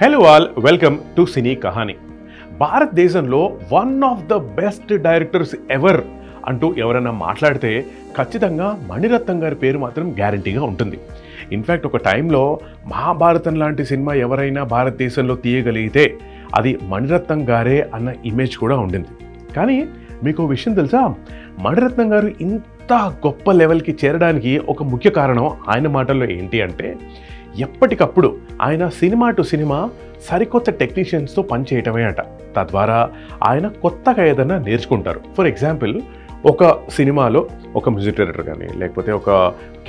Hello all, welcome to Cine Kahani. భారతదేశంలో one of the best directors ever అంటూ ఎవరైనా మాట్లాడితే ఖచ్చితంగా మణిరత్నం గారి పేరు మాత్రం గ్యారంటీగా ఉంటుంది. ఇన్ఫ్యాక్ట్ ఒక టైంలో మహాభారతం లాంటి సినిమా ఎవరైనా భారతదేశంలో తీయగలిగితే అది మణిరత్నం గారే అన్న ఇమేజ్ కూడా ఉండింది. కానీ మీకు విషయం తెలుసా, మణిరత్నం గారు ఇంత గొప్ప లెవెల్కి చేరడానికి ఒక ముఖ్య కారణం ఆయన మాటల్లో ఏంటి అంటే, ఎప్పటికప్పుడు ఆయన సినిమా టు సినిమా సరికొత్త టెక్నీషియన్స్తో పనిచేయటమే అట. తద్వారా ఆయన కొత్తగా ఏదైనా నేర్చుకుంటారు. ఫర్ ఎగ్జాంపుల్, ఒక సినిమాలో ఒక మ్యూజిక్ డైరెక్టర్ కానీ, లేకపోతే ఒక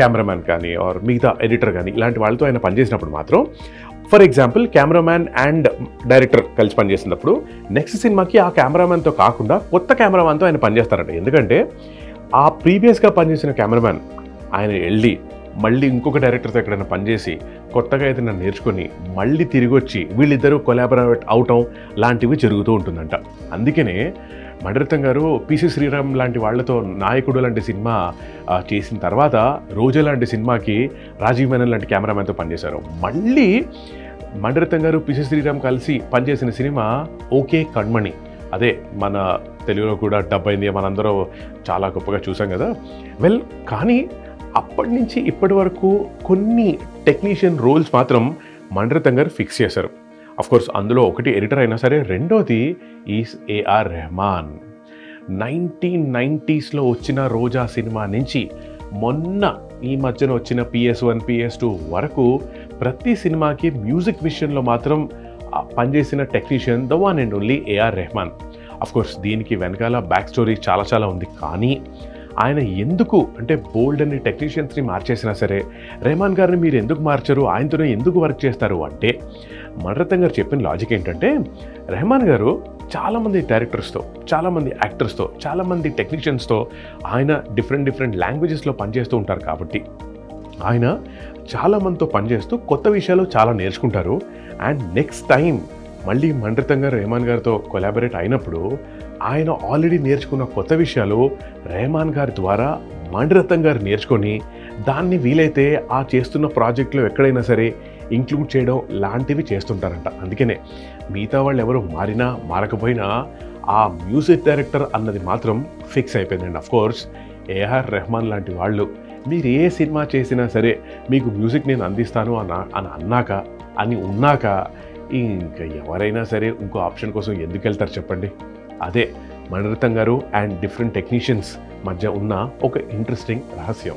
కెమెరామ్యాన్ కానీ, ఆర్ మిగతా ఎడిటర్ కానీ, ఇలాంటి వాళ్ళతో ఆయన పనిచేసినప్పుడు మాత్రం, for example cameraman and director కలిసి పనిచేసినప్పుడు నెక్స్ట్ సినిమాకి ఆ కెమెరామ్యాన్తో కాకుండా కొత్త కెమెరామ్యాన్తో ఆయన పనిచేస్తారంట. ఎందుకంటే ఆ ప్రీవియస్గా పనిచేసిన కెమెరామ్యాన్ ఆయన వెళ్ళి మళ్ళీ ఇంకొక డైరెక్టర్తో ఎక్కడైనా పనిచేసి కొత్తగా ఏదైనా నేర్చుకొని మళ్ళీ తిరిగి వచ్చి వీళ్ళిద్దరూ కొలాబరేట్ అవటం లాంటివి జరుగుతూ ఉంటుందంట. అందుకనే మణిరత్నం గారు పిసి శ్రీరామ్ లాంటి వాళ్లతో నాయకుడు లాంటి సినిమా చేసిన తర్వాత రోజా లాంటి సినిమాకి రాజీవ్ మేనన్ లాంటి కెమెరామ్యాన్తో పనిచేశారు. మళ్ళీ మణిరత్నం గారు పిసి శ్రీరామ్ కలిసి పనిచేసిన సినిమా ఓకే కణ్మణి, అదే మన తెలుగులో కూడా డబ్ అయింది, మనందరూ చాలా గొప్పగా చూసాం కదా. కానీ అప్పటి నుంచి ఇప్పటి వరకు కొన్ని టెక్నీషియన్ రోల్స్ మాత్రం మణిరత్నం గారు ఫిక్స్ చేశారు. అఫ్కోర్స్ అందులో ఒకటి ఎడిటర్ అయినా సరే, రెండోది ఈస్ ఏఆర్ రెహమాన్. 1990s వచ్చిన రోజా సినిమా నుంచి మొన్న ఈ మధ్యన వచ్చిన PS1, PS2 వరకు ప్రతి సినిమాకి మ్యూజిక్ విషయంలో మాత్రం పనిచేసిన technician the one and only A R Rahman. Of course దీనికి వెనకాల బ్యాక్ స్టోరీ చాలా ఉంది. కానీ ఆయన ఎందుకు అంటే బోల్డ్ అనే టెక్నీషియన్స్ని మార్చేసినా సరే రెహమాన్ గారిని మీరు ఎందుకు మార్చరు, ఆయనతోనే ఎందుకు వర్క్ చేస్తారు అంటే, మణిరత్నం గారు చెప్పిన లాజిక్ ఏంటంటే, రెహమాన్ గారు చాలామంది డైరెక్టర్స్తో, చాలామంది యాక్టర్స్తో, చాలామంది టెక్నీషియన్స్తో ఆయన డిఫరెంట్ లాంగ్వేజెస్లో పనిచేస్తూ ఉంటారు. కాబట్టి ఆయన చాలామందితో పనిచేస్తూ కొత్త విషయాలు చాలా నేర్చుకుంటారు. అండ్ నెక్స్ట్ టైం మళ్ళీ మణిరత్నం గారు రెహమాన్ గారితో కొలాబరేట్ అయినప్పుడు ఆయన ఆల్రెడీ నేర్చుకున్న కొత్త విషయాలు రెహమాన్ గారి ద్వారా మణిరత్నం గారు నేర్చుకొని దాన్ని వీలైతే ఆ చేస్తున్న ప్రాజెక్టులో ఎక్కడైనా సరే ఇంక్లూడ్ చేయడం లాంటివి చేస్తుంటారంట. అందుకనే మిగతా వాళ్ళు ఎవరు మారినా మారకపోయినా ఆ మ్యూజిక్ డైరెక్టర్ అన్నది మాత్రం ఫిక్స్ అయిపోయిందండి. అఫ్కోర్స్ ఏఆర్ రెహమాన్ లాంటి వాళ్ళు మీరు ఏ సినిమా చేసినా సరే మీకు మ్యూజిక్ నేను అందిస్తాను అని ఉన్నాక ఇంకా ఎవరైనా సరే ఇంకో ఆప్షన్ కోసం ఎందుకు వెళ్తారు చెప్పండి. అదే మణిరత్నం గారు అండ్ డిఫరెంట్ టెక్నీషియన్స్ మధ్య ఉన్న ఒక ఇంట్రెస్టింగ్ రహస్యం.